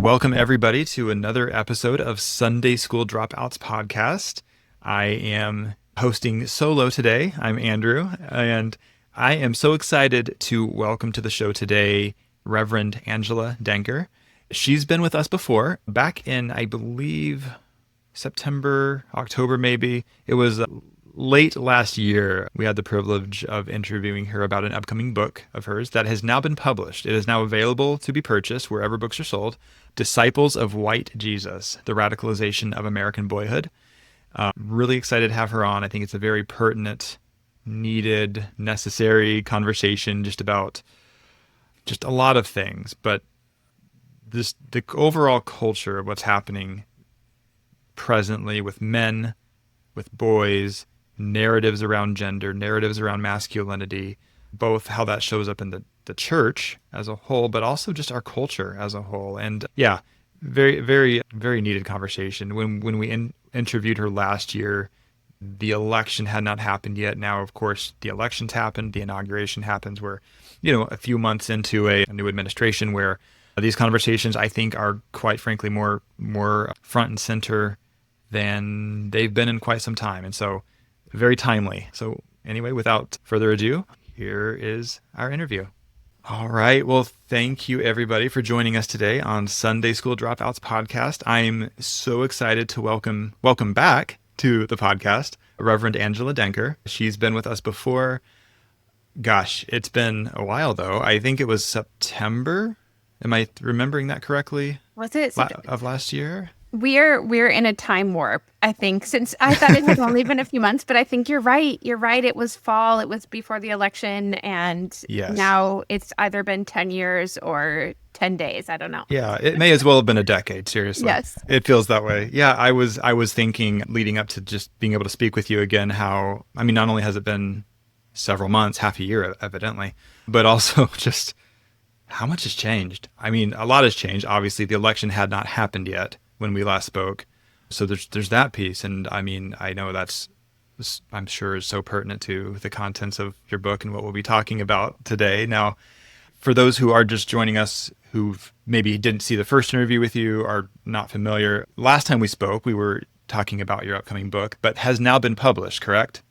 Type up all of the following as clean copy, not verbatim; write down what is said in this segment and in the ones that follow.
Welcome, everybody, to another episode of Sunday School Dropouts podcast. I am hosting solo today. I'm Andrew, and I am so excited to welcome to the show today Reverend Angela Denker. She's been with us before, back in, I believe, September, October maybe. It was late last year. We had the privilege of interviewing her about an upcoming book of hers that has now been published. It is now available to be purchased wherever books are sold. Disciples of White Jesus, The Radicalization of American Boyhood. Really excited to have her on. I think it's a very pertinent, needed, necessary conversation just about just a lot of things. But the overall culture of what's happening presently with men, with boys, narratives around gender, narratives around masculinity, both how that shows up in the church as a whole, but also just our culture as a whole. And yeah, very, very, very needed conversation. When we interviewed her last year, the election had not happened yet. Now, of course, the election's happened. The inauguration happens. We're, a few months into a new administration where these conversations, I think, are quite frankly more front and center than they've been in quite some time. And so very timely. So anyway, without further ado, here is our interview. All right. Well, thank you, everybody, for joining us today on Sunday School Dropouts podcast. I'm so excited to welcome back to the podcast Reverend Angela Denker. She's been with us before. Gosh, it's been a while, though. I think it was September. Am I remembering that correctly? Was it? Of last year? We're in a time warp, I think, since I thought it had only been a few months, but I think you're right. You're right. It was fall. It was before the election. And yes. Now it's either been 10 years or 10 days. I don't know. Yeah, it may as well have been a decade, seriously. Yes. It feels that way. Yeah, I was thinking leading up to just being able to speak with you again how, not only has it been several months, half a year evidently, but also just how much has changed. A lot has changed. Obviously, the election had not happened yet when we last spoke. So there's that piece. And I know I'm sure is so pertinent to the contents of your book and what we'll be talking about today. Now, for those who are just joining us, who maybe didn't see the first interview with you, are not familiar, last time we spoke, we were talking about your upcoming book, but has now been published, correct?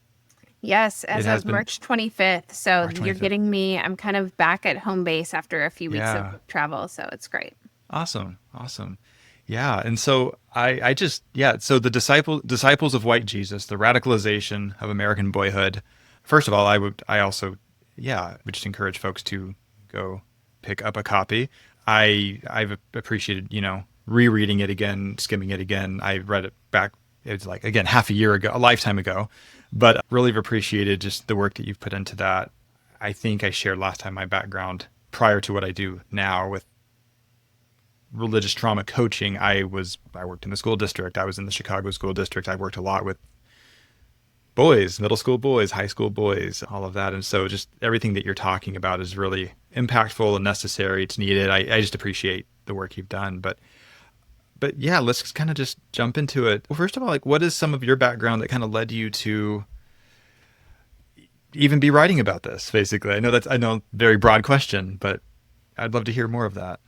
Yes, as of March 25th. So March 25th. You're getting me, I'm kind of back at home base after a few weeks of travel. So it's great. Awesome. Yeah. And so so the disciples of White Jesus, the radicalization of American boyhood. First of all, I would just encourage folks to go pick up a copy. I've appreciated, rereading it again, skimming it again. I read it back, it's like, again, half a year ago, a lifetime ago, but really have appreciated just the work that you've put into that. I think I shared last time my background prior to what I do now with religious trauma coaching. I worked in the school district. I was in the Chicago school district. I worked a lot with boys, middle school boys, high school boys, all of that. And so just everything that you're talking about is really impactful and necessary. It's needed. I just appreciate the work you've done. But yeah, let's kind of just jump into it. Well, first of all, what is some of your background that kind of led you to even be writing about this, basically? I know very broad question, but I'd love to hear more of that.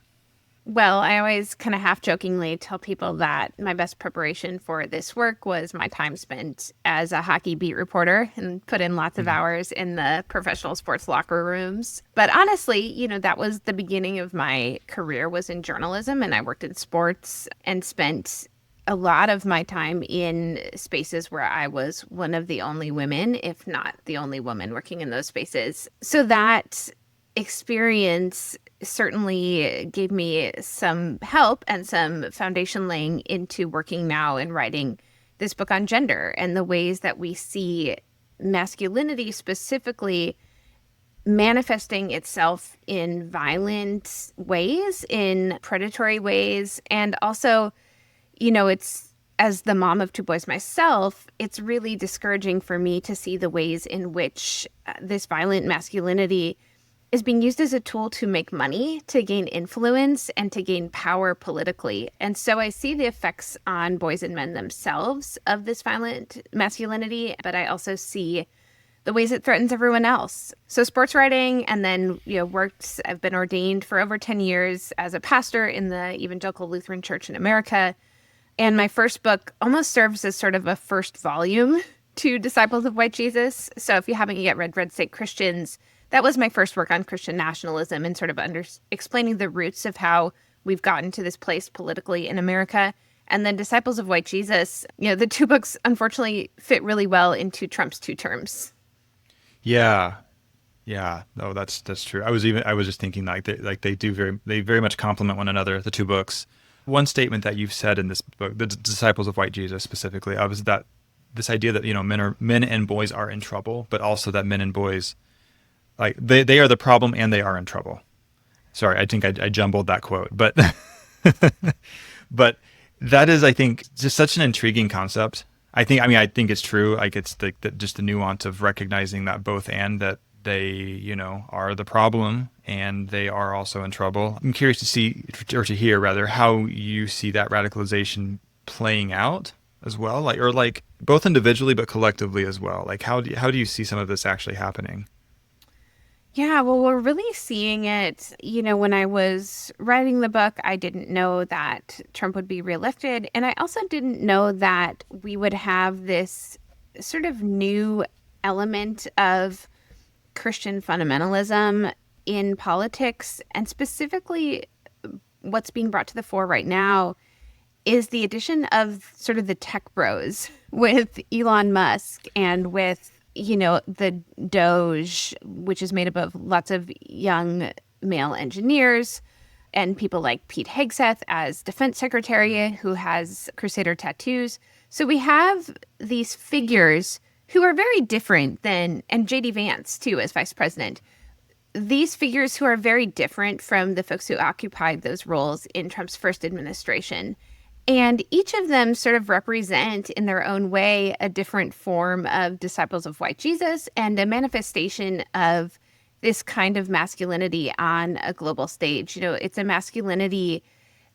Well, I always kind of half jokingly tell people that my best preparation for this work was my time spent as a hockey beat reporter and put in lots of hours in the professional sports locker rooms. But honestly, that was the beginning of my career, was in journalism, and I worked in sports and spent a lot of my time in spaces where I was one of the only women, if not the only woman working in those spaces. So that experience certainly gave me some help and some foundation laying into working now and writing this book on gender and the ways that we see masculinity specifically manifesting itself in violent ways, in predatory ways. And also, it's, as the mom of two boys myself, it's really discouraging for me to see the ways in which this violent masculinity is being used as a tool to make money, to gain influence, and to gain power politically. And so I see the effects on boys and men themselves of this violent masculinity, but I also see the ways it threatens everyone else. So sports writing, and then, I've been ordained for over 10 years as a pastor in the Evangelical Lutheran Church in America. And my first book almost serves as sort of a first volume to Disciples of White Jesus. So if you haven't yet read Red State Christians, that was my first work on Christian nationalism and sort of explaining the roots of how we've gotten to this place politically in America. And then Disciples of White Jesus, the two books unfortunately fit really well into Trump's two terms. Yeah. Yeah. No, that's true. I was just thinking they very much complement one another, the two books. One statement that you've said in this book, The Disciples of White Jesus specifically, was that this idea that, men and boys are in trouble, but also that men and boys, like they are the problem and they are in trouble. Sorry, I think I jumbled that quote, but but that is, I think, just such an intriguing concept. I think it's true. Like it's just the nuance of recognizing that both and that they, are the problem and they are also in trouble. I'm curious to see, or to hear rather, how you see that radicalization playing out as well, like both individually but collectively as well. Like how do you see some of this actually happening? Yeah, well, we're really seeing it. When I was writing the book, I didn't know that Trump would be reelected. And I also didn't know that we would have this sort of new element of Christian fundamentalism in politics. And specifically, what's being brought to the fore right now is the addition of sort of the tech bros with Elon Musk and with the Doge, which is made up of lots of young male engineers and people like Pete Hegseth as defense secretary who has Crusader tattoos. So we have these figures who are very different and J.D. Vance too as vice president. These figures who are very different from the folks who occupied those roles in Trump's first administration. And each of them sort of represent in their own way a different form of Disciples of White Jesus and a manifestation of this kind of masculinity on a global stage. It's a masculinity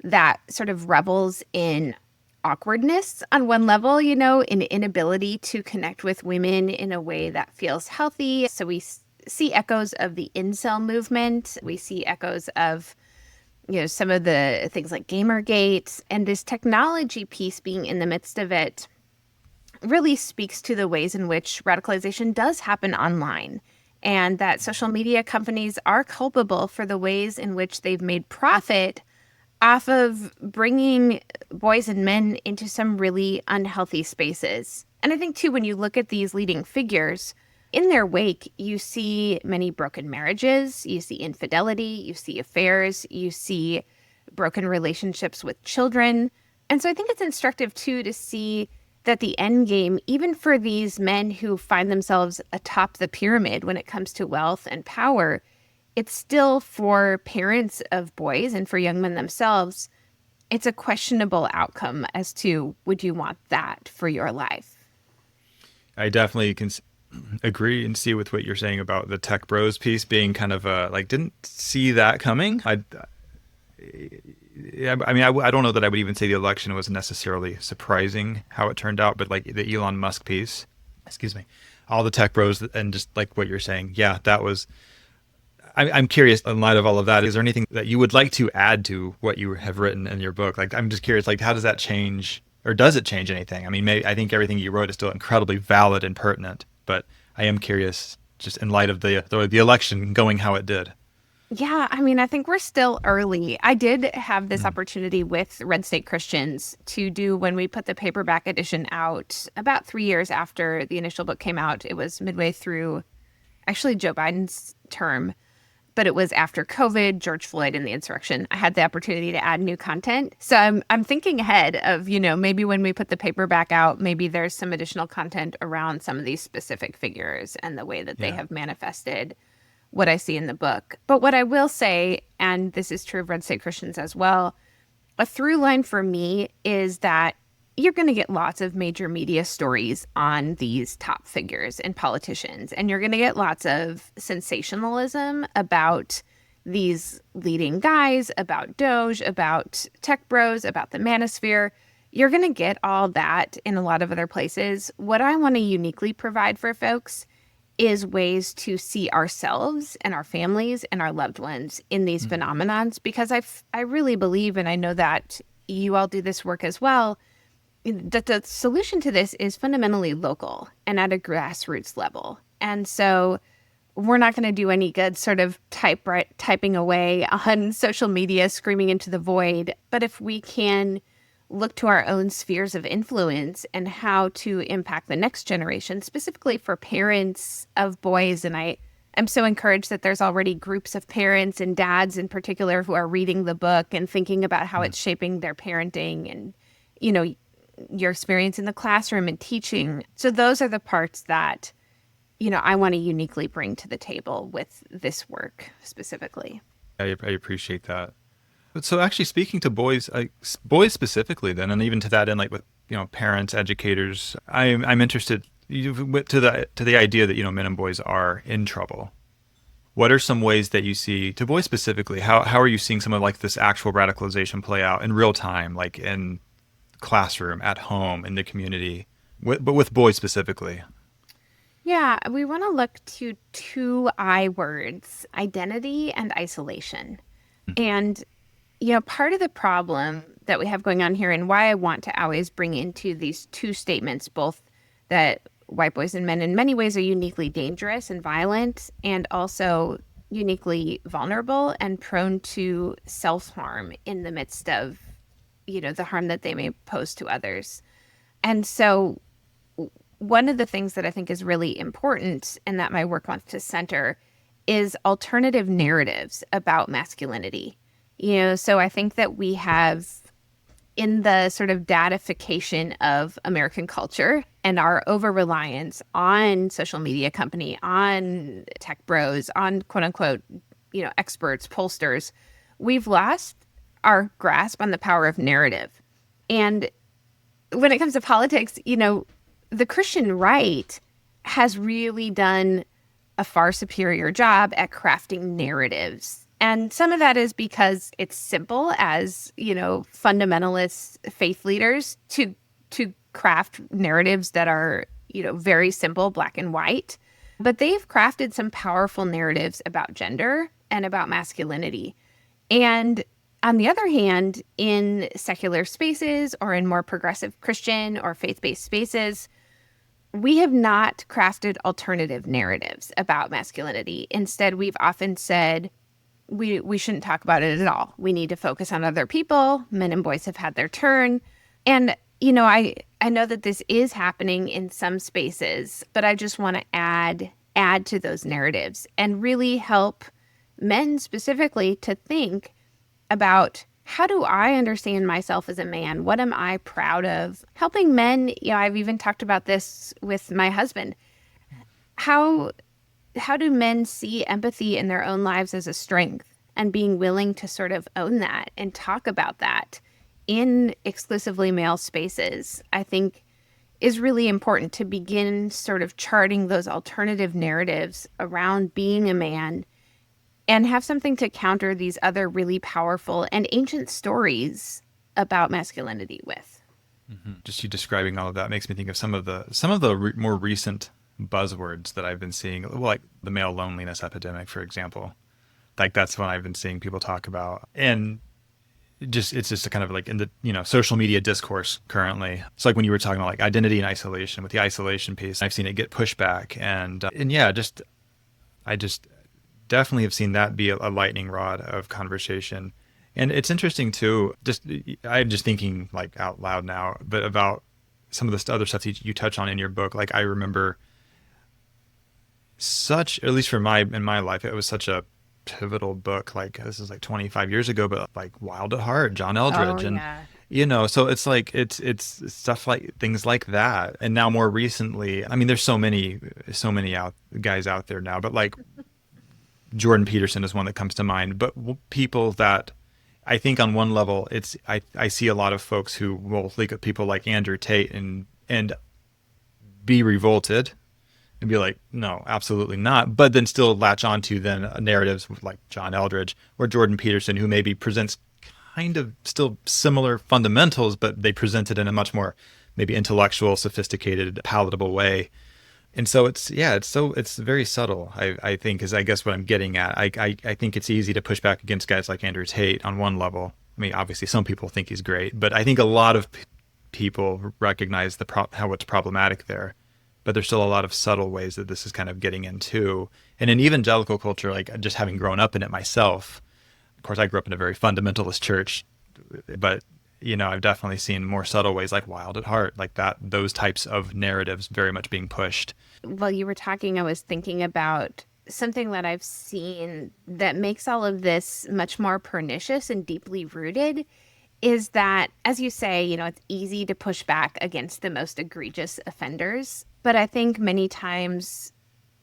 that sort of revels in awkwardness on one level, in inability to connect with women in a way that feels healthy. So we see echoes of the incel movement. We see echoes of some of the things like Gamergate, and this technology piece being in the midst of it really speaks to the ways in which radicalization does happen online, and that social media companies are culpable for the ways in which they've made profit off of bringing boys and men into some really unhealthy spaces. And I think, too, when you look at these leading figures, in their wake, you see many broken marriages, you see infidelity, you see affairs, you see broken relationships with children. And so I think it's instructive, too, to see that the end game, even for these men who find themselves atop the pyramid when it comes to wealth and power, it's still for parents of boys and for young men themselves, it's a questionable outcome as to, would you want that for your life? I definitely can agree and see with what you're saying about the tech bros piece being kind of didn't see that coming. I don't know that I would even say the election was necessarily surprising how it turned out, but like the Elon Musk piece, all the tech bros, and just like what you're saying, yeah, that was. I'm curious, in light of all of that, is there anything that you would like to add to what you have written in your book? Like, I'm just curious, like, how does that change, or does it change anything? I mean, I think everything you wrote is still incredibly valid and pertinent, but I am curious, just in light of the election going how it did. Yeah, I think we're still early. I did have this opportunity with Red State Christians to do, when we put the paperback edition out about 3 years after the initial book came out. It was midway through, actually, Joe Biden's term, but it was after COVID, George Floyd, and the insurrection. I had the opportunity to add new content. So I'm thinking ahead of, maybe when we put the paperback out, maybe there's some additional content around some of these specific figures and the way that they have manifested what I see in the book. But what I will say, and this is true of Red State Christians as well, a through line for me is that you're going to get lots of major media stories on these top figures and politicians, and you're going to get lots of sensationalism about these leading guys, about Doge, about tech bros, about the manosphere. You're going to get all that in a lot of other places. What I want to uniquely provide for folks is ways to see ourselves and our families and our loved ones in these phenomenons, because I really believe, and I know that you all do this work as well, that the solution to this is fundamentally local and at a grassroots level. And so we're not going to do any good sort of typing away on social media, screaming into the void. But if we can look to our own spheres of influence and how to impact the next generation, specifically for parents of boys. And I'm so encouraged that there's already groups of parents and dads in particular who are reading the book and thinking about how it's shaping their parenting and, your experience in the classroom and teaching. So those are the parts that, I want to uniquely bring to the table with this work specifically. I appreciate that. So actually speaking to boys specifically then, and even to that end, like with, parents, educators, I'm interested to the idea that, men and boys are in trouble. What are some ways that you see, to boys specifically, how are you seeing some of like this actual radicalization play out in real time, like in classroom, at home, in the community, but with boys specifically? Yeah, we want to look to two I words, identity and isolation. And, part of the problem that we have going on here, and why I want to always bring into these two statements, both that white boys and men in many ways are uniquely dangerous and violent, and also uniquely vulnerable and prone to self-harm in the midst of, the harm that they may pose to others. And so one of the things that I think is really important and that my work wants to center is alternative narratives about masculinity. So I think that we have, in the sort of datification of American culture and our over-reliance on social media company, on tech bros, on quote unquote, experts, pollsters, we've lost our grasp on the power of narrative. And when it comes to politics, the Christian right has really done a far superior job at crafting narratives. And some of that is because it's simple as, fundamentalist faith leaders to craft narratives that are, very simple, black and white. But they've crafted some powerful narratives about gender and about masculinity. And on the other hand, in secular spaces or in more progressive Christian or faith-based spaces, we have not crafted alternative narratives about masculinity. Instead, we've often said we shouldn't talk about it at all. We need to focus on other people. Men and boys have had their turn. And, I know that this is happening in some spaces, but I just want to add to those narratives and really help men specifically to think about, how do I understand myself as a man? What am I proud of? Helping men, I've even talked about this with my husband. How do men see empathy in their own lives as a strength, and being willing to sort of own that and talk about that in exclusively male spaces, I think is really important to begin sort of charting those alternative narratives around being a man and have something to counter these other really powerful and ancient stories about masculinity with. Mm-hmm. Just you describing all of that makes me think of some of the more recent buzzwords that I've been seeing, like the male loneliness epidemic, for example. Like that's what I've been seeing people talk about, and it's just a kind of like in the social media discourse currently. It's like when you were talking about like identity and isolation, with the isolation piece, I've seen it get pushed back, and I just definitely have seen that be a lightning rod of conversation. And it's interesting too, I'm just thinking like out loud now, but about some of the other stuff you touch on in your book. Like I remember at least in my life, it was such a pivotal book. Like this is like 25 years ago, but like Wild at Heart, John Eldredge. So it's like, it's stuff like things like that. And now more recently, I mean, there's so many guys out there now, but like Jordan Peterson is one that comes to mind, but people that I think on one level, I see a lot of folks who will look at people like Andrew Tate and be revolted and be like, no, absolutely not. But then still latch onto then narratives like John Eldredge or Jordan Peterson, who maybe presents kind of still similar fundamentals, but they present it in a much more maybe intellectual, sophisticated, palatable way. And so it's very subtle. I think is I guess what I'm getting at. I think it's easy to push back against guys like Andrew Tate on one level. I mean, obviously some people think he's great, but I think a lot of people recognize how it's problematic there. But there's still a lot of subtle ways that this is kind of getting into. And in evangelical culture, like just having grown up in it myself, of course, I grew up in a very fundamentalist church, but I've definitely seen more subtle ways like Wild at Heart, like that, those types of narratives very much being pushed. While you were talking, I was thinking about something that I've seen that makes all of this much more pernicious and deeply rooted is that, as you say, it's easy to push back against the most egregious offenders. But I think many times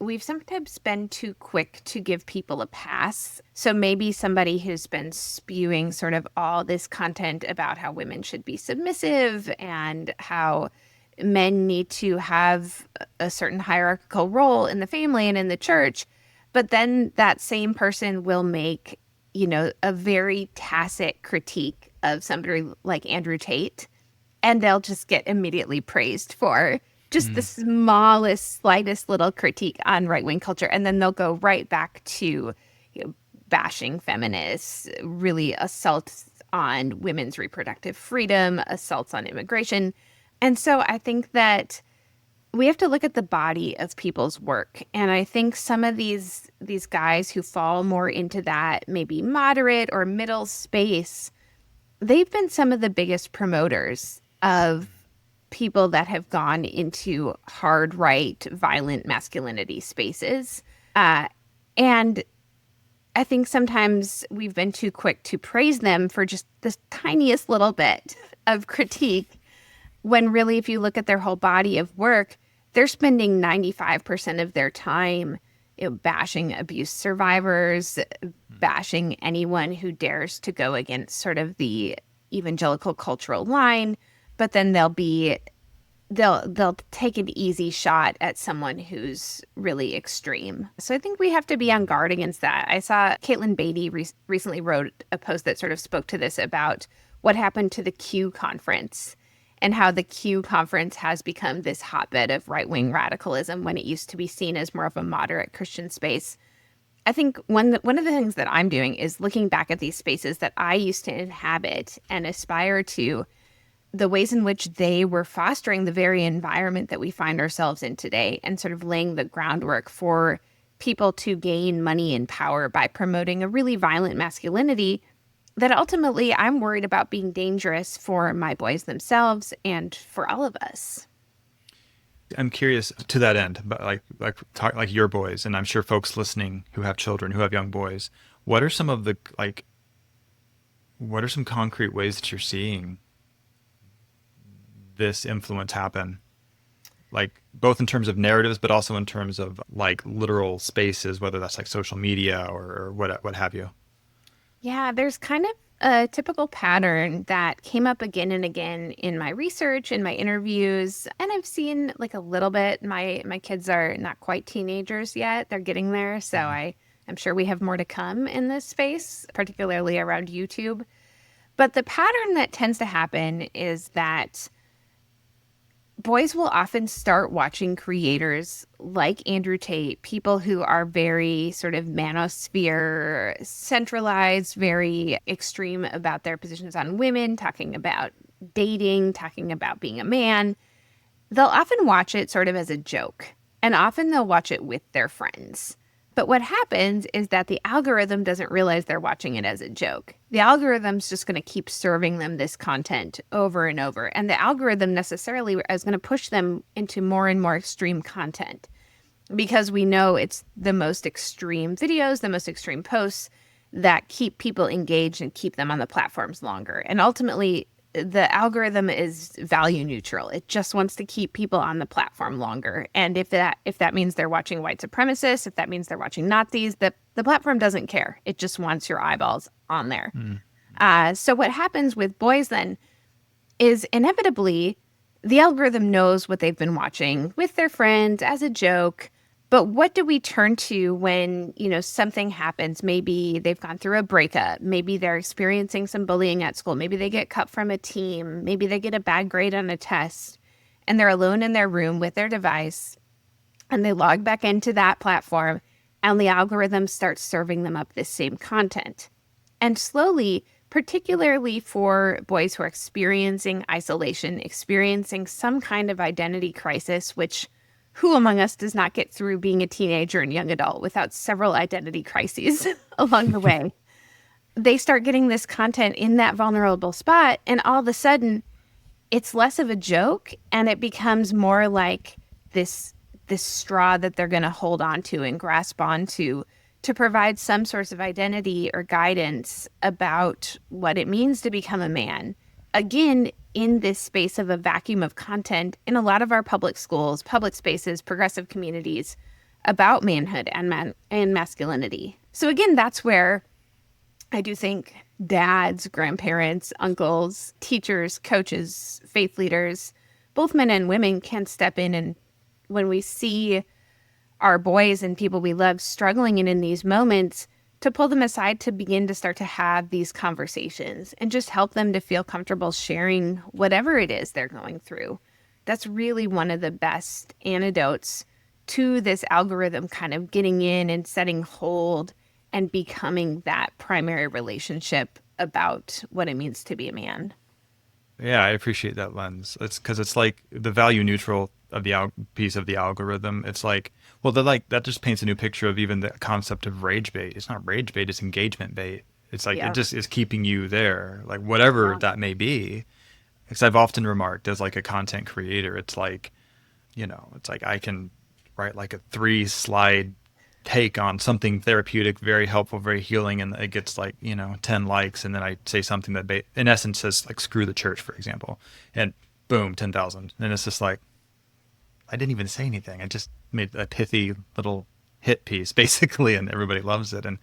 we've sometimes been too quick to give people a pass. So maybe somebody who's been spewing sort of all this content about how women should be submissive and how men need to have a certain hierarchical role in the family and in the church. But then that same person will make, a very tacit critique of somebody like Andrew Tate, and they'll just get immediately praised for just the smallest, slightest little critique on right-wing culture. And then they'll go right back to bashing feminists, really assaults on women's reproductive freedom, assaults on immigration. And so I think that we have to look at the body of people's work. And I think some of these guys who fall more into that maybe moderate or middle space, they've been some of the biggest promoters of people that have gone into hard right, violent masculinity spaces. And I think sometimes we've been too quick to praise them for just this tiniest little bit of critique, when really, if you look at their whole body of work, they're spending 95% of their time bashing abuse survivors, bashing anyone who dares to go against sort of the evangelical cultural line. But then they'll take an easy shot at someone who's really extreme. So I think we have to be on guard against that. I saw Caitlin Beatty recently wrote a post that sort of spoke to this about what happened to the Q conference and how the Q conference has become this hotbed of right-wing radicalism when it used to be seen as more of a moderate Christian space. I think one of the things that I'm doing is looking back at these spaces that I used to inhabit and aspire to, the ways in which they were fostering the very environment that we find ourselves in today, and sort of laying the groundwork for people to gain money and power by promoting a really violent masculinity that ultimately I'm worried about being dangerous for my boys themselves and for all of us. I'm curious to that end, but like your boys, and I'm sure folks listening who have children, who have young boys, what are some concrete ways that you're seeing this influence happen? Like both in terms of narratives, but also in terms of like literal spaces, whether that's like social media or what have you. Yeah, there's kind of a typical pattern that came up again and again in my research, in my interviews, and I've seen like a little bit. My kids are not quite teenagers yet. They're getting there. So I'm sure we have more to come in this space, particularly around YouTube. But the pattern that tends to happen is that boys will often start watching creators like Andrew Tate, people who are very sort of manosphere centralized, very extreme about their positions on women, talking about dating, talking about being a man. They'll often watch it sort of as a joke, and often they'll watch it with their friends. But what happens is that the algorithm doesn't realize they're watching it as a joke. The algorithm's just going to keep serving them this content over and over. And the algorithm necessarily is going to push them into more and more extreme content, because we know it's the most extreme videos, the most extreme posts that keep people engaged and keep them on the platforms longer. And ultimately, the algorithm is value neutral. It just wants to keep people on the platform longer. And if that means they're watching white supremacists, if that means they're watching Nazis, the platform doesn't care. It just wants your eyeballs on there. So what happens with boys then is inevitably the algorithm knows what they've been watching with their friends as a joke. But what do we turn to when, something happens? Maybe they've gone through a breakup. Maybe they're experiencing some bullying at school. Maybe they get cut from a team. Maybe they get a bad grade on a test and they're alone in their room with their device. and they log back into that platform, and the algorithm starts serving them up this same content. And slowly, particularly for boys who are experiencing isolation, experiencing some kind of identity crisis, which who among us does not get through being a teenager and young adult without several identity crises along the way? They start getting this content in that vulnerable spot, and all of a sudden, it's less of a joke, and it becomes more like this straw that they're going to hold on to and grasp onto to provide some source of identity or guidance about what it means to become a man. Again, in this space of a vacuum of content in a lot of our public schools, public spaces, progressive communities about manhood and masculinity. So again, that's where I do think dads, grandparents, uncles, teachers, coaches, faith leaders, both men and women can step in, and when we see our boys and people we love struggling and in these moments, to pull them aside to begin to start to have these conversations and just help them to feel comfortable sharing whatever it is they're going through. That's really one of the best antidotes to this algorithm kind of getting in and setting hold and becoming that primary relationship about what it means to be a man. Yeah, I appreciate that lens. It's because it's like the value neutral of the piece of the algorithm. It's like, well, that just paints a new picture of even the concept of rage bait. It's not rage bait, it's engagement bait. It's like, it just is keeping you there, like whatever that may be. Because I've often remarked as like a content creator, it's like, it's like I can write like a 3-slide take on something therapeutic, very helpful, very healing, and it gets like 10 likes, and then I say something that in essence says like screw the church, for example, and boom, 10,000. And it's just like, I didn't even say anything, I just made a pithy little hit piece basically, and everybody loves it. And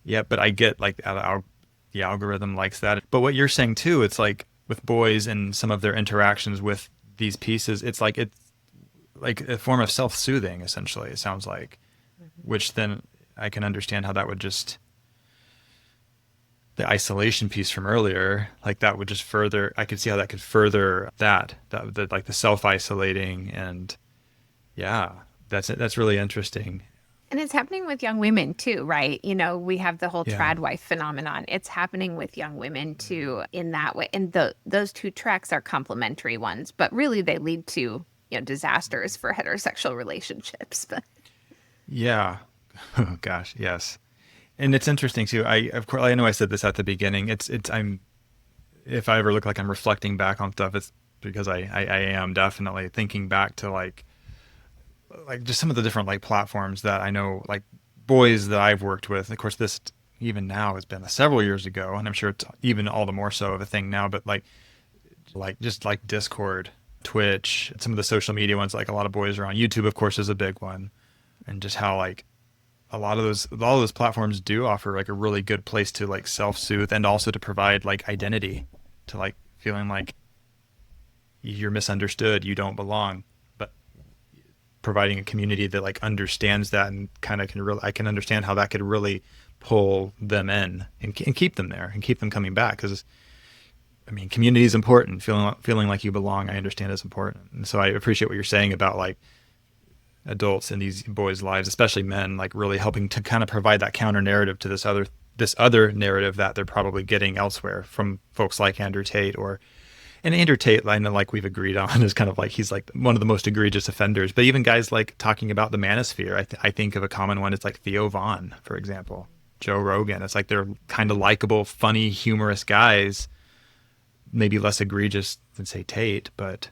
yeah, but I get like the algorithm likes that. But what you're saying too, it's like with boys and some of their interactions with these pieces, it's like a form of self-soothing, essentially, it sounds like. Which then I can understand how that would just, the isolation piece from earlier, like that would just further, I could see how that could further that like the self-isolating. And yeah, that's really interesting. And it's happening with young women too, right? We have the whole trad wife phenomenon. It's happening with young women too in that way. And those two tracks are complementary ones, but really they lead to, disasters for heterosexual relationships. But yeah. Oh gosh, yes. And it's interesting too. Of course, I know I said this at the beginning. If I ever look like I'm reflecting back on stuff, it's because I am definitely thinking back to like just some of the different like platforms that I know, like boys that I've worked with. Of course, this even now has been several years ago, and I'm sure it's even all the more so of a thing now. But like just like Discord, Twitch, some of the social media ones, like a lot of boys are on. YouTube, of course, is a big one. And just how like all of those platforms do offer like a really good place to like self-soothe, and also to provide like identity, to like feeling like you're misunderstood, you don't belong, but providing a community that like understands that and kind of I can understand how that could really pull them in and keep them there and keep them coming back. Because I mean, community is important. Feeling like you belong, I understand, is important. And so I appreciate what you're saying about like adults in these boys' lives, especially men, like really helping to kind of provide that counter narrative to this other narrative that they're probably getting elsewhere from folks like Andrew Tate. And Andrew Tate, I know, like we've agreed on, is kind of like he's like one of the most egregious offenders. But even guys like talking about the manosphere, I think of a common one. It's like Theo Vaughn, for example, Joe Rogan. It's like they're kind of likable, funny, humorous guys, maybe less egregious than say Tate, but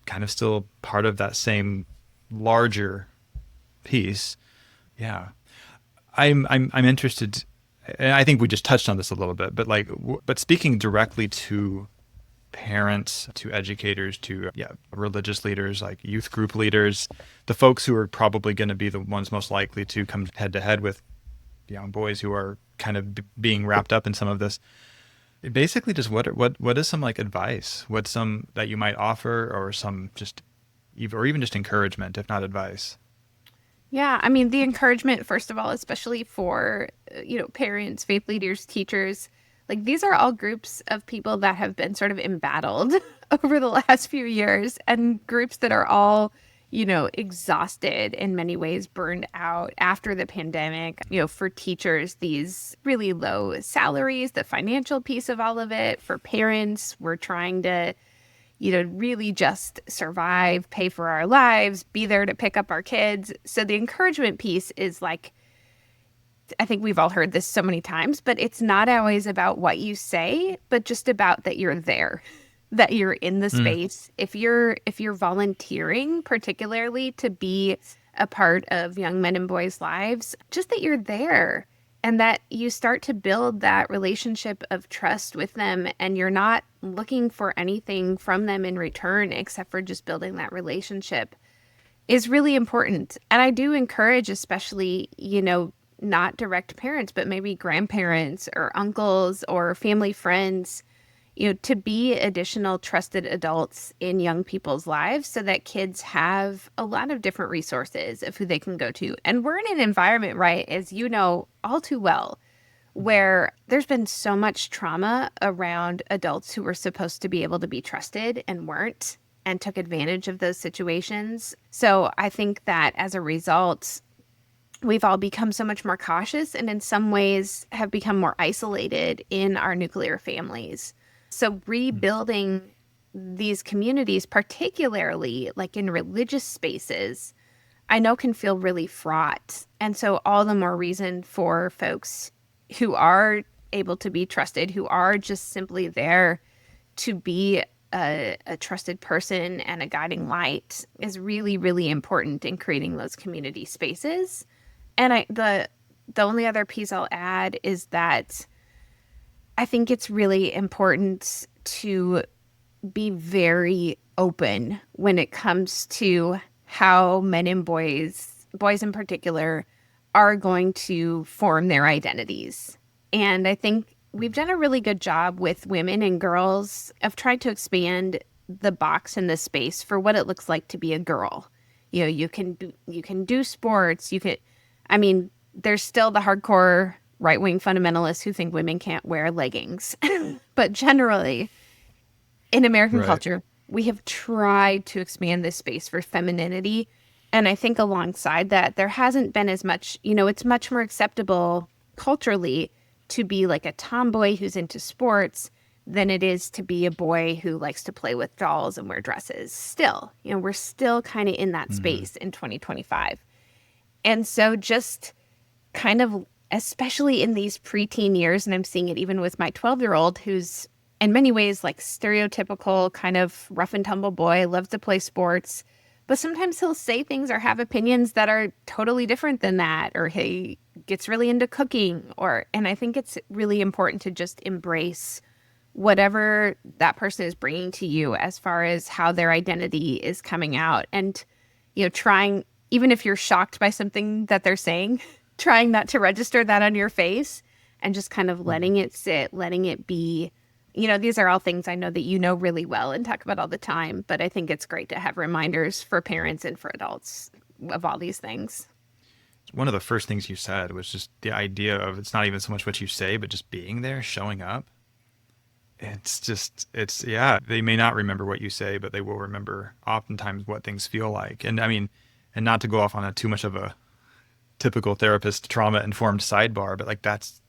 kind of still part of that same larger piece. Yeah, I'm interested, and I think we just touched on this a little bit, but like, but speaking directly to parents, to educators, to religious leaders, like youth group leaders, the folks who are probably going to be the ones most likely to come head to head with young boys who are kind of being wrapped up in some of this. Basically, just what is some like advice? What's some that you might offer, or some just, or even just encouragement, if not advice? Yeah, I mean, the encouragement, first of all, especially for, parents, faith leaders, teachers, like these are all groups of people that have been sort of embattled over the last few years, and groups that are all, exhausted in many ways, burned out after the pandemic. For teachers, these really low salaries, the financial piece of all of it. For parents, we're trying to, really just survive, pay for our lives, be there to pick up our kids. So the encouragement piece is like, I think we've all heard this so many times, but it's not always about what you say, but just about that you're there, that you're in the space. If you're volunteering, particularly to be a part of young men and boys' lives, just that you're there and that you start to build that relationship of trust with them, and you're not looking for anything from them in return except for just building that relationship is really important. And I do encourage, especially, not direct parents, but maybe grandparents or uncles or family friends, to be additional trusted adults in young people's lives so that kids have a lot of different resources of who they can go to. And we're in an environment, right, as you know all too well, where there's been so much trauma around adults who were supposed to be able to be trusted and weren't, and took advantage of those situations. So I think that as a result, we've all become so much more cautious, and in some ways have become more isolated in our nuclear families. So rebuilding these communities, particularly like in religious spaces, I know can feel really fraught. And so all the more reason for folks who are able to be trusted, who are just simply there to be a trusted person and a guiding light, is really, really important in creating those community spaces. And the only other piece I'll add is that I think it's really important to be very open when it comes to how men and boys in particular, are going to form their identities. And I think we've done a really good job with women and girls of trying to expand the box and the space for what it looks like to be a girl. You can do sports. There's still the hardcore right-wing fundamentalists who think women can't wear leggings. But generally, in American culture, we have tried to expand this space for femininity. And I think alongside that, there hasn't been as much, it's much more acceptable culturally to be like a tomboy who's into sports than it is to be a boy who likes to play with dolls and wear dresses. Still, we're still kind of in that space in 2025. And so just kind of, especially in these preteen years, and I'm seeing it even with my 12-year-old, who's in many ways like stereotypical kind of rough and tumble boy, loves to play sports, but sometimes he'll say things or have opinions that are totally different than that, or he gets really into cooking, and I think it's really important to just embrace whatever that person is bringing to you as far as how their identity is coming out. And, trying, even if you're shocked by something that they're saying, trying not to register that on your face and just kind of letting it sit, letting it be. These are all things I know that you know really well and talk about all the time, but I think it's great to have reminders for parents and for adults of all these things. One of the first things you said was just the idea of, it's not even so much what you say, but just being there, showing up. They may not remember what you say, but they will remember oftentimes what things feel like. And and not to go off on too much of a typical therapist trauma-informed sidebar, but like that's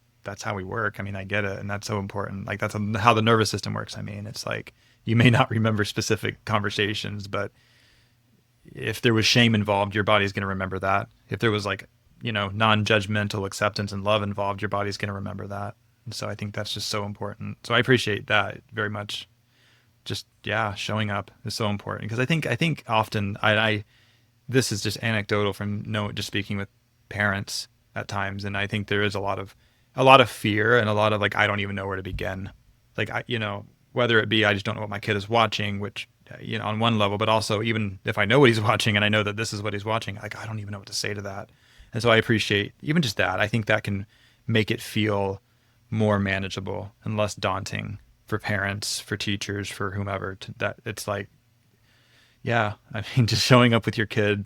how we work. I get it. And that's so important. Like that's how the nervous system works. It's like, you may not remember specific conversations, but if there was shame involved, your body's going to remember that. If there was non-judgmental acceptance and love involved, your body's going to remember that. And so I think that's just so important. So I appreciate that very much. Just, showing up is so important, because I think often this is just anecdotal from just speaking with parents at times. And I think there is a lot of fear and a lot of I don't even know where to begin. Whether it be, I just don't know what my kid is watching, which, on one level, but also even if I know what he's watching and I know that this is what he's watching, I don't even know what to say to that. And so I appreciate even just that. I think that can make it feel more manageable and less daunting for parents, for teachers, for whomever, that it's just showing up with your kid,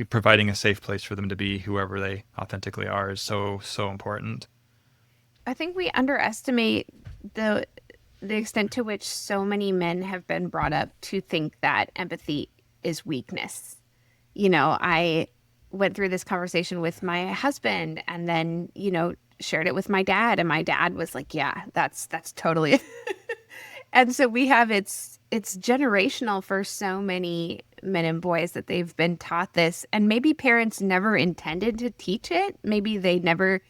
providing a safe place for them to be whoever they authentically are is so, so important. I think we underestimate the extent to which so many men have been brought up to think that empathy is weakness. I went through this conversation with my husband and then, shared it with my dad. And my dad was like, yeah, that's totally. And so we have it's generational for so many men and boys that they've been taught this. And maybe parents never intended to teach it. Maybe they never,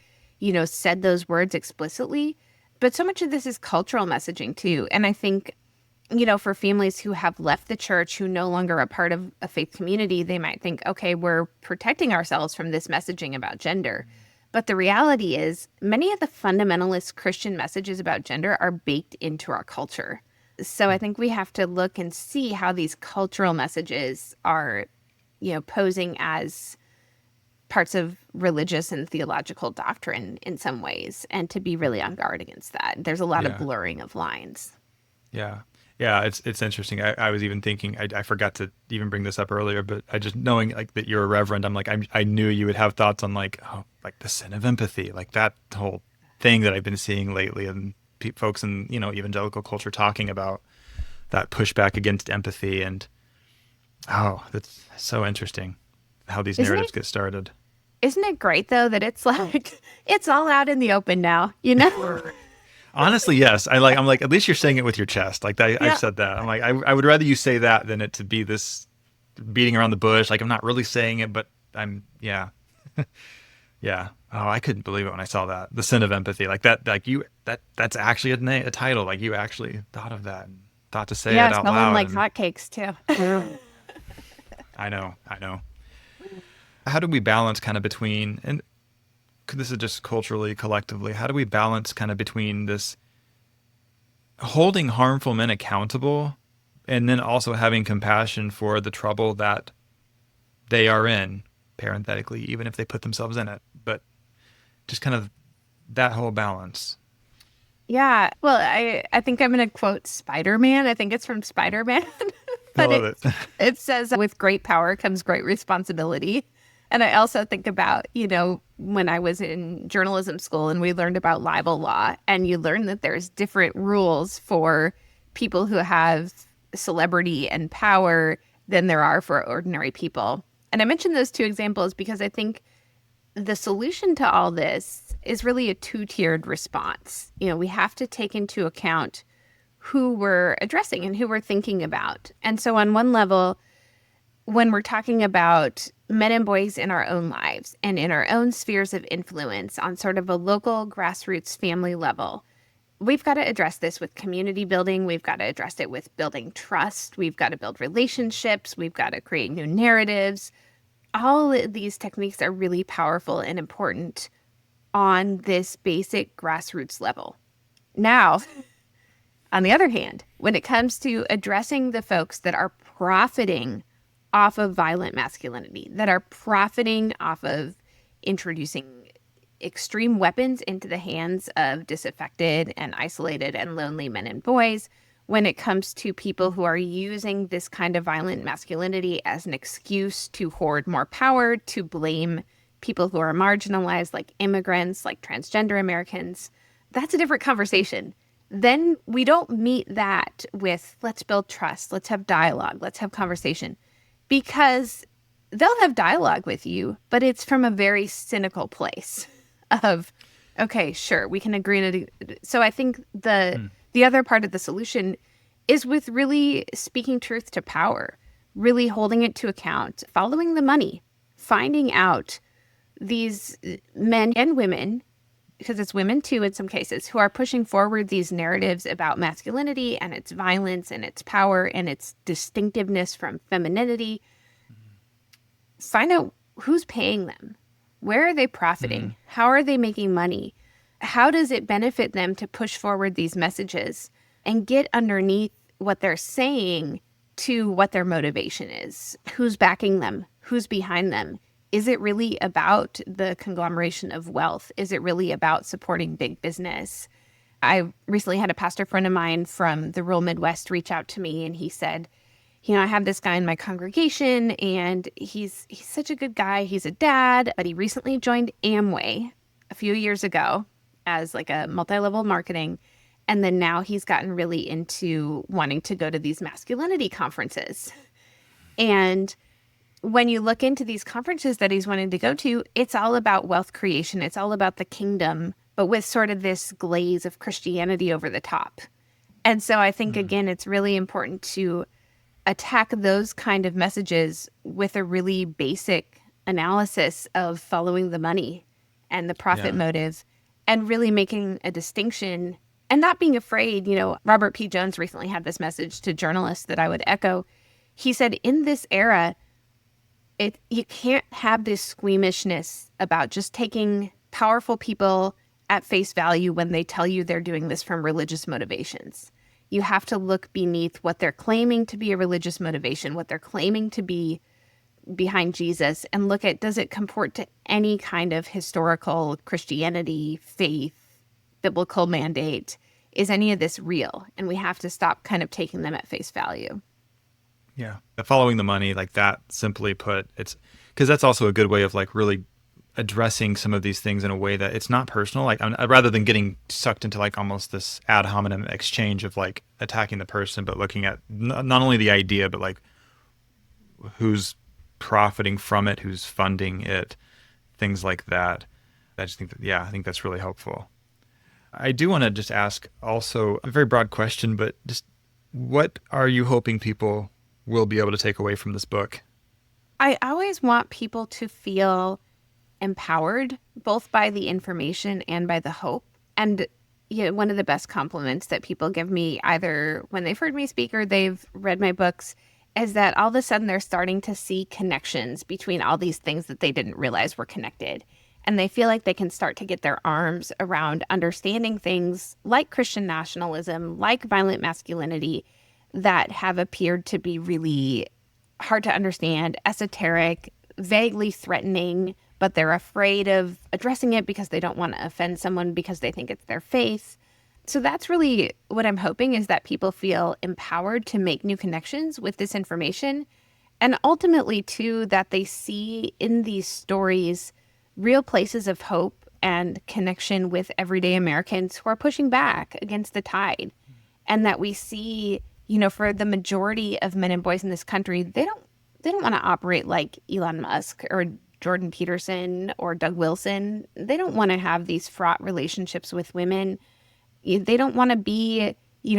said those words explicitly. But so much of this is cultural messaging too. And I think, for families who have left the church, who no longer are a part of a faith community, they might think, okay, we're protecting ourselves from this messaging about gender. But the reality is many of the fundamentalist Christian messages about gender are baked into our culture. So I think we have to look and see how these cultural messages are, posing as parts of religious and theological doctrine in some ways, and to be really on guard against that. There's a lot of blurring of lines. Yeah. Yeah, it's interesting. I was even thinking, I forgot to even bring this up earlier, but I just knowing like that you're a reverend, I'm like, I knew you would have thoughts on like, like the sin of empathy, like that whole thing that I've been seeing lately, and folks in evangelical culture talking about that pushback against empathy, and that's so interesting how these narratives get started. Isn't it great though that it's like it's all out in the open now, Honestly, yes. I'm like, at least you're saying it with your chest. Like I've said that. I'm like, I would rather you say that than it to be this beating around the bush. Like I'm not really saying it, but yeah. Yeah. Oh, I couldn't believe it when I saw that. The sin of empathy. Like that, that's actually a title. Like you actually thought of that and thought to say it out loud. Yeah, smelling like hotcakes too. I know. How do we balance kind of between, and this is just culturally, collectively, how do we balance kind of between this holding harmful men accountable and then also having compassion for the trouble that they are in, parenthetically, even if they put themselves in it, but just kind of that whole balance? Yeah. Well, I think I'm going to quote Spider-Man. I think it's from Spider-Man. But I love it. It says, with great power comes great responsibility. And I also think about, when I was in journalism school and we learned about libel law, and you learn that there's different rules for people who have celebrity and power than there are for ordinary people. And I mentioned those two examples because I think the solution to all this is really a two-tiered response. We have to take into account who we're addressing and who we're thinking about. And so on one level, when we're talking about men and boys in our own lives and in our own spheres of influence on sort of a local grassroots family level, we've got to address this with community building. We've got to address it with building trust. We've got to build relationships. We've got to create new narratives. All of these techniques are really powerful and important on this basic grassroots level. Now, on the other hand, when it comes to addressing the folks that are profiting off of violent masculinity, that are profiting off of introducing extreme weapons into the hands of disaffected and isolated and lonely men and boys, when it comes to people who are using this kind of violent masculinity as an excuse to hoard more power, to blame people who are marginalized, like immigrants, like transgender Americans, that's a different conversation. Then we don't meet that with, let's build trust, let's have dialogue, let's have conversation. Because they'll have dialogue with you, but it's from a very cynical place of, okay, sure, we can agree. So I think the other part of the solution is with really speaking truth to power, really holding it to account, following the money, finding out these men and women, because it's women too in some cases, who are pushing forward these narratives about masculinity and its violence and its power and its distinctiveness from femininity. Find out who's paying them. Where are they profiting? How are they making money? How does it benefit them to push forward these messages, and get underneath what they're saying to what their motivation is? Who's backing them? Who's behind them? Is it really about the conglomeration of wealth? Is it really about supporting big business? I recently had a pastor friend of mine from the rural Midwest reach out to me, and he said, I have this guy in my congregation, and he's such a good guy. He's a dad, but he recently joined Amway a few years ago as like a multi-level marketing. And then now he's gotten really into wanting to go to these masculinity conferences. And when you look into these conferences that he's wanting to go to, it's all about wealth creation. It's all about the kingdom, but with sort of this glaze of Christianity over the top. And so I think, again, it's really important to attack those kind of messages with a really basic analysis of following the money and the profit motive, and really making a distinction and not being afraid. Robert P. Jones recently had this message to journalists that I would echo. He said, in this era, you can't have this squeamishness about just taking powerful people at face value when they tell you they're doing this from religious motivations. You have to look beneath what they're claiming to be a religious motivation, what they're claiming to be behind Jesus, and look at, does it comport to any kind of historical Christianity, faith, biblical mandate? Is any of this real? And we have to stop kind of taking them at face value. Yeah. Following the money, like that, simply put, it's because that's also a good way of like really addressing some of these things in a way that it's not personal. Like rather than getting sucked into like almost this ad hominem exchange of like attacking the person, but looking at not only the idea, but like who's profiting from it, who's funding it, things like that. I just think that, I think that's really helpful. I do want to just ask also a very broad question, but just what are you hoping people will be able to take away from this book? I always want people to feel empowered, both by the information and by the hope. And one of the best compliments that people give me, either when they've heard me speak or they've read my books, is that all of a sudden they're starting to see connections between all these things that they didn't realize were connected. And they feel like they can start to get their arms around understanding things like Christian nationalism, like violent masculinity, that have appeared to be really hard to understand, esoteric, vaguely threatening, but they're afraid of addressing it because they don't want to offend someone because they think it's their faith. So that's really what I'm hoping, is that people feel empowered to make new connections with this information. And ultimately, too, that they see in these stories real places of hope and connection with everyday Americans who are pushing back against the tide. And that we see, for the majority of men and boys in this country, they don't want to operate like Elon Musk or Jordan Peterson or Doug Wilson. They don't want to have these fraught relationships with women. They don't want to be,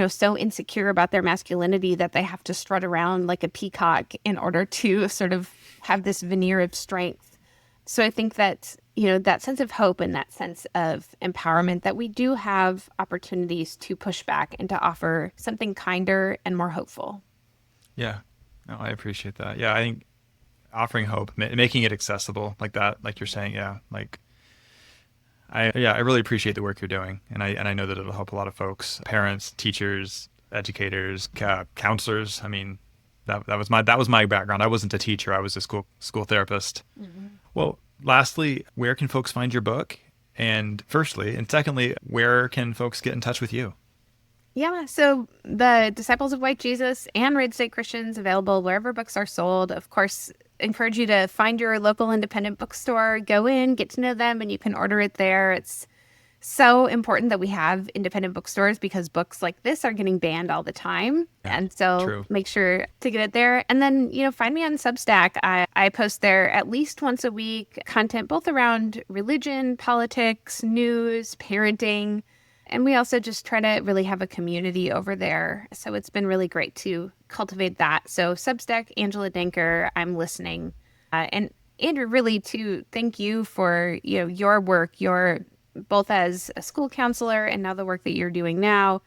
so insecure about their masculinity that they have to strut around like a peacock in order to sort of have this veneer of strength. So I think that, that sense of hope and that sense of empowerment, that we do have opportunities to push back and to offer something kinder and more hopeful. Yeah, no, I appreciate that. Yeah, I think offering hope, making it accessible like that, like you're saying, I really appreciate the work you're doing, and I know that it'll help a lot of folks, parents, teachers, educators, counselors. I mean, that was my background. I wasn't a teacher. I was a school therapist. Mm-hmm. Well, lastly, where can folks find your book? And firstly, and secondly, where can folks get in touch with you? Yeah, so the Disciples of White Jesus and Red State Christians, available wherever books are sold. Of course, encourage you to find your local independent bookstore, go in, get to know them, and you can order it there. It's so important that we have independent bookstores because books like this are getting banned all the time. Yeah, and so make sure to get it there. And then, find me on Substack. I post there at least once a week, content both around religion, politics, news, parenting. And we also just try to really have a community over there. So it's been really great to cultivate that. So Substack, Angela Denker, I'm listening. And Andrew, really to thank you for your work, your both as a school counselor and now the work that you're doing now.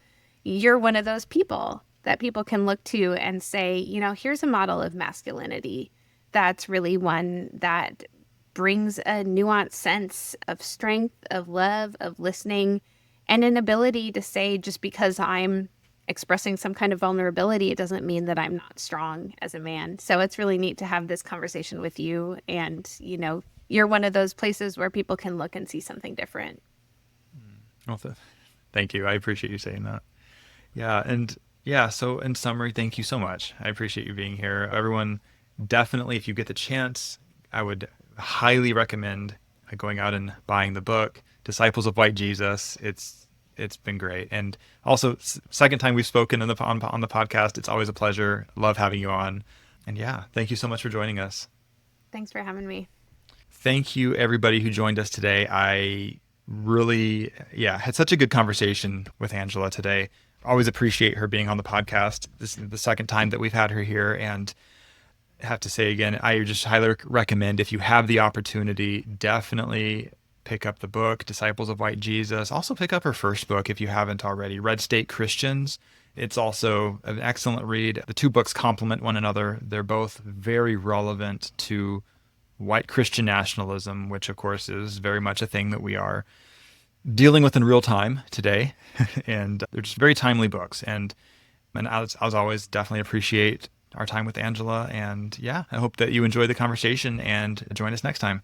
You're one of those people that people can look to and say, here's a model of masculinity that's really one that brings a nuanced sense of strength, of love, of listening, and an ability to say, just because I'm expressing some kind of vulnerability, it doesn't mean that I'm not strong as a man. So it's really neat to have this conversation with you. And, you're one of those places where people can look and see something different. Well, thank you. I appreciate you saying that. Yeah. And so in summary, thank you so much. I appreciate you being here. Everyone, definitely, if you get the chance, I would highly recommend going out and buying the book, Disciples of White Jesus. It's been great. And also, second time we've spoken on the podcast. It's always a pleasure. Love having you on. And thank you so much for joining us. Thanks for having me. Thank you, everybody who joined us today. I really, had such a good conversation with Angela today. Always appreciate her being on the podcast. This is the second time that we've had her here. And I have to say again, I just highly recommend, if you have the opportunity, definitely pick up the book, Disciples of White Jesus. Also pick up her first book if you haven't already, Red State Christians. It's also an excellent read. The two books complement one another. They're both very relevant to white Christian nationalism, which of course is very much a thing that we are dealing with in real time today. And they're just very timely books. And as always, definitely appreciate our time with Angela. And I hope that you enjoy the conversation and join us next time.